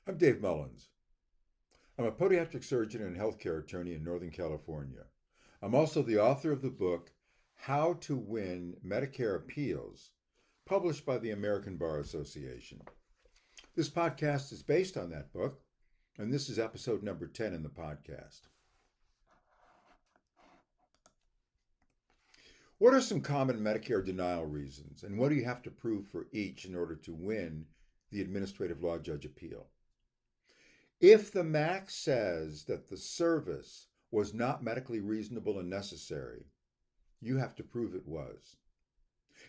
I'm Dave Mullins. I'm a podiatric surgeon and healthcare attorney in Northern California. I'm also the author of the book, How to Win Medicare Appeals, published by the American Bar Association. This podcast is based on that book, and this is episode number 10 in the podcast. What are some common Medicare denial reasons, and what do you have to prove for each in order to win the administrative law judge appeal? If the MAC says that the service was not medically reasonable and necessary, you have to prove it was.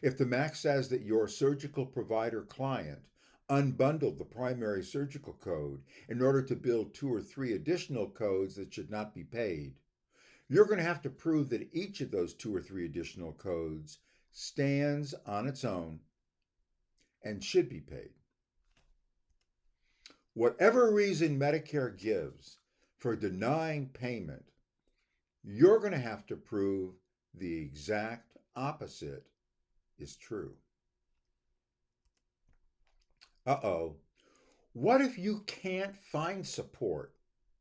If the MAC says that your surgical provider client unbundled the primary surgical code in order to build 2 or 3 additional codes that should not be paid, you're going to have to prove that each of those 2 or 3 additional codes stands on its own and should be paid. Whatever reason Medicare gives for denying payment, you're going to have to prove the exact opposite is true. What if you can't find support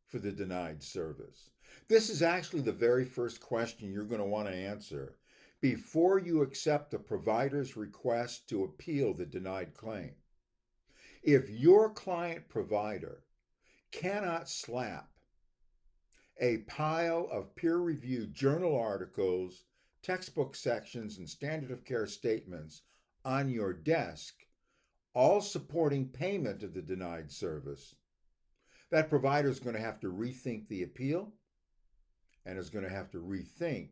for the denied service? This is actually the very first question you're going to want to answer before you accept the provider's request to appeal the denied claim. If your client provider cannot slap a pile of peer-reviewed journal articles, textbook sections, and standard of care statements on your desk, all supporting payment of the denied service, that provider is going to have to rethink the appeal and is going to have to rethink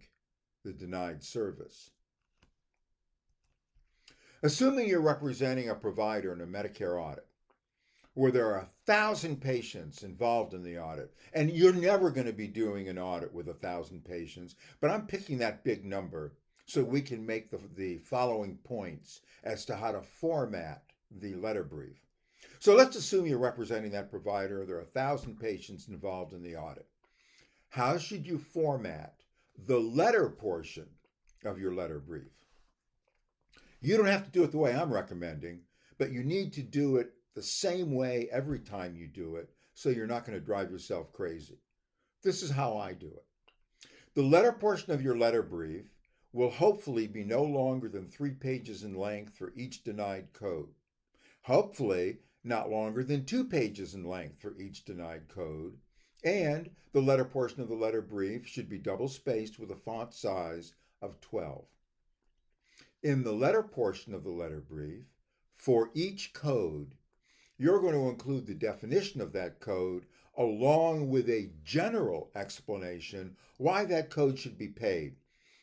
the denied service. Assuming you're representing a provider in a Medicare audit, where there are 1,000 patients involved in the audit, and you're never going to be doing an audit with 1,000 patients, but I'm picking that big number so we can make the following points as to how to format the letter brief. So let's assume you're representing that provider. There are 1,000 patients involved in the audit. How should you format the letter portion of your letter brief? You don't have to do it the way I'm recommending, but you need to do it the same way every time you do it so you're not going to drive yourself crazy. This is how I do it. The letter portion of your letter brief will hopefully be no longer than 3 pages in length for each denied code. Hopefully not longer than 2 pages in length for each denied code. And the letter portion of the letter brief should be double spaced with a font size of 12. In the letter portion of the letter brief, for each code, you're going to include the definition of that code along with a general explanation why that code should be paid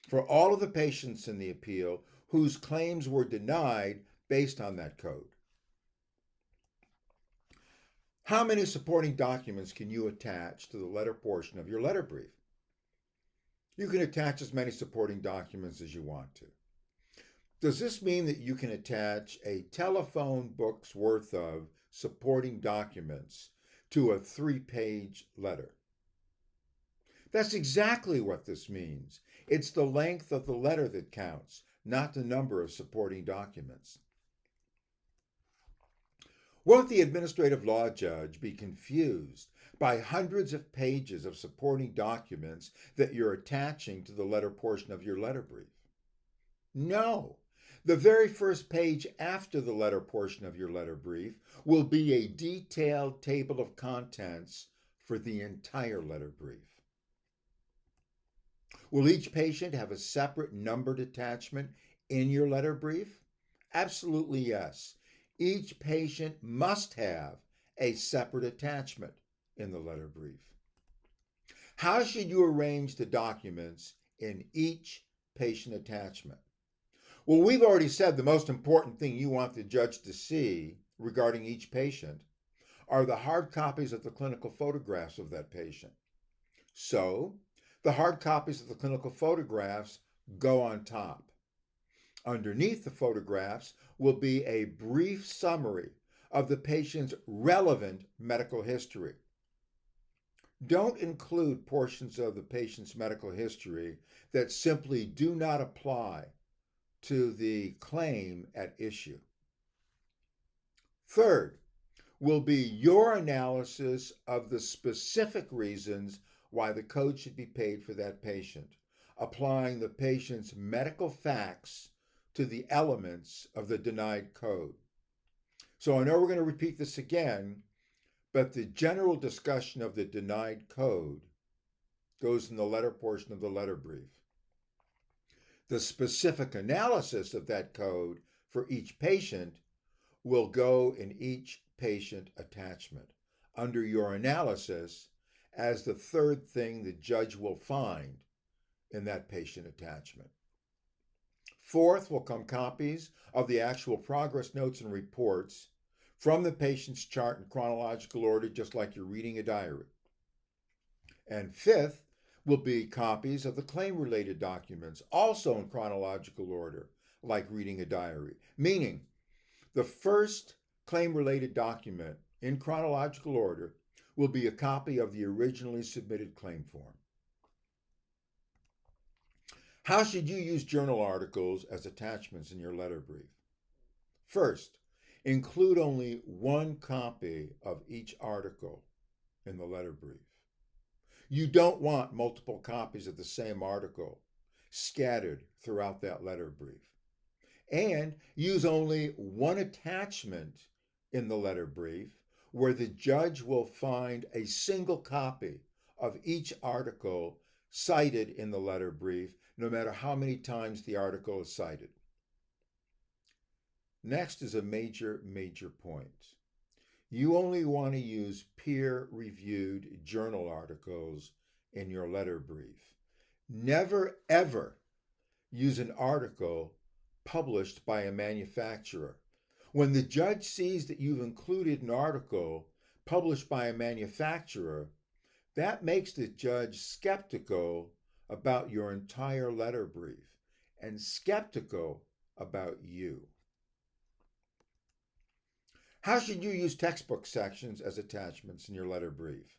for all of the patients in the appeal whose claims were denied based on that code. How many supporting documents can you attach to the letter portion of your letter brief? You can attach as many supporting documents as you want to. Does this mean that you can attach a telephone book's worth of supporting documents to a 3-page letter? That's exactly what this means. It's the length of the letter that counts, not the number of supporting documents. Won't the administrative law judge be confused by hundreds of pages of supporting documents that you're attaching to the letter portion of your letter brief? No. The very first page after the letter portion of your letter brief will be a detailed table of contents for the entire letter brief. Will each patient have a separate numbered attachment in your letter brief? Absolutely yes. Each patient must have a separate attachment in the letter brief. How should you arrange the documents in each patient attachment? Well, we've already said the most important thing you want the judge to see regarding each patient are the hard copies of the clinical photographs of that patient. So, the hard copies of the clinical photographs go on top. Underneath the photographs will be a brief summary of the patient's relevant medical history. Don't include portions of the patient's medical history that simply do not apply to the claim at issue. Third, will be your analysis of the specific reasons why the code should be paid for that patient, applying the patient's medical facts to the elements of the denied code. So I know we're going to repeat this again, but the general discussion of the denied code goes in the letter portion of the letter brief. The specific analysis of that code for each patient will go in each patient attachment under your analysis as the third thing the judge will find in that patient attachment. Fourth will come copies of the actual progress notes and reports from the patient's chart in chronological order, just like you're reading a diary. And fifth will be copies of the claim-related documents, also in chronological order, like reading a diary, meaning the first claim-related document in chronological order will be a copy of the originally submitted claim form. How should you use journal articles as attachments in your letter brief? First, include only one copy of each article in the letter brief. You don't want multiple copies of the same article scattered throughout that letter brief. And use only one attachment in the letter brief where the judge will find a single copy of each article cited in the letter brief, no matter how many times the article is cited. Next is a major point. You only want to use peer-reviewed journal articles in your letter brief. Never, ever use an article published by a manufacturer. When the judge sees that you've included an article published by a manufacturer, that makes the judge skeptical about your entire letter brief and skeptical about you. How should you use textbook sections as attachments in your letter brief?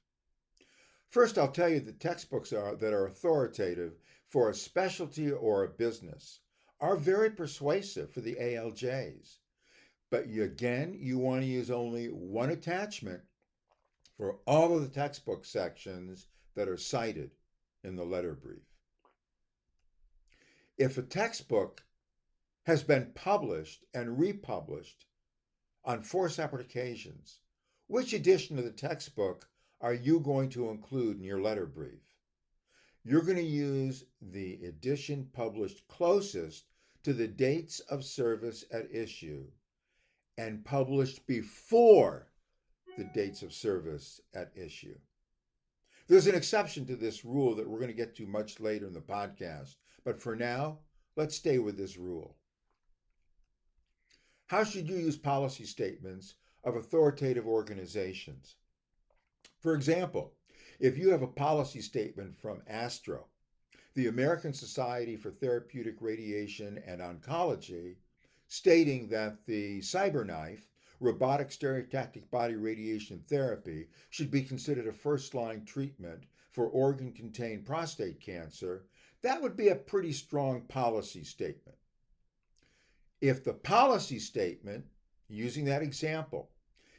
First, I'll tell you that textbooks that are authoritative for a specialty or a business are very persuasive for the ALJs. But you want to use only one attachment for all of the textbook sections that are cited in the letter brief. If a textbook has been published and republished on 4 separate occasions, which edition of the textbook are you going to include in your letter brief? You're going to use the edition published closest to the dates of service at issue and published before the dates of service at issue. There's an exception to this rule that we're going to get to much later in the podcast, but for now, let's stay with this rule. How should you use policy statements of authoritative organizations? For example, if you have a policy statement from ASTRO, the American Society for Therapeutic Radiation and Oncology, stating that the CyberKnife, robotic stereotactic body radiation therapy, should be considered a first-line treatment for organ-contained prostate cancer, that would be a pretty strong policy statement. If the policy statement, using that example,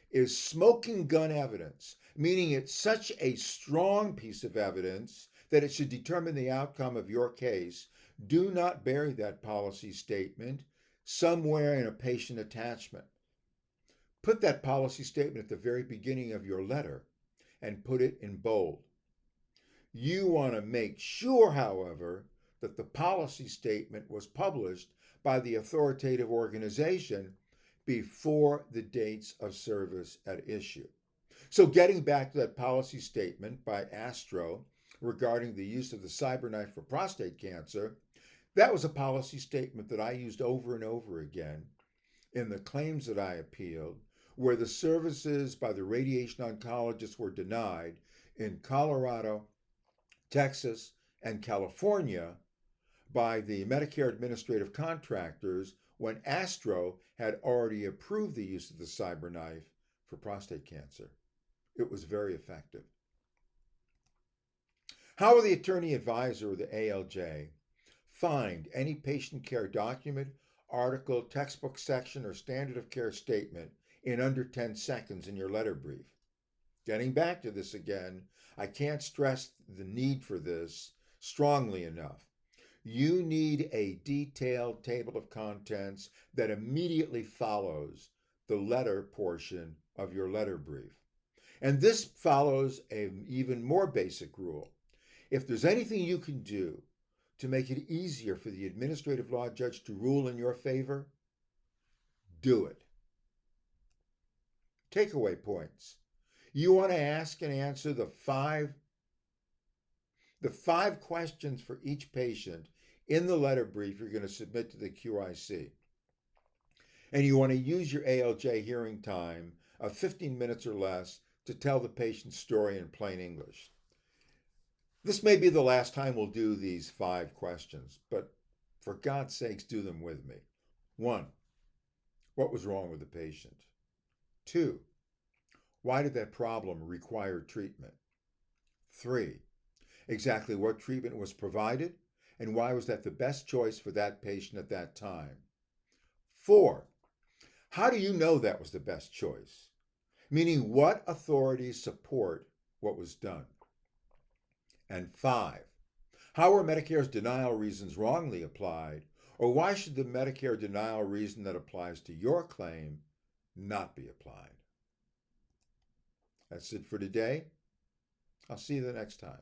is smoking gun evidence, meaning it's such a strong piece of evidence that it should determine the outcome of your case, do not bury that policy statement somewhere in a patient attachment. Put that policy statement at the very beginning of your letter and put it in bold. You want to make sure, however, that the policy statement was published by the authoritative organization before the dates of service at issue. So getting back to that policy statement by ASTRO regarding the use of the CyberKnife for prostate cancer, that was a policy statement that I used over and over again in the claims that I appealed, where the services by the radiation oncologists were denied in Colorado, Texas, and California by the Medicare administrative contractors when ASTRO had already approved the use of the CyberKnife for prostate cancer. It was very effective. How will the attorney advisor or the ALJ find any patient care document, article, textbook section, or standard of care statement in under 10 seconds in your letter brief. Getting back to this again, I can't stress the need for this strongly enough. You need a detailed table of contents that immediately follows the letter portion of your letter brief. And this follows an even more basic rule. If there's anything you can do to make it easier for the administrative law judge to rule in your favor, do it. Takeaway points. You want to ask and answer the five questions for each patient in the letter brief you're going to submit to the QIC. And you want to use your ALJ hearing time of 15 minutes or less to tell the patient's story in plain English. This may be the last time we'll do these 5 questions, but for God's sakes, do them with me. 1, what was wrong with the patient? 2, why did that problem require treatment? 3, exactly what treatment was provided and why was that the best choice for that patient at that time? 4, how do you know that was the best choice? Meaning, what authorities support what was done? And 5, how were Medicare's denial reasons wrongly applied, or why should the Medicare denial reason that applies to your claim not be applied? That's it for today. I'll see you the next time.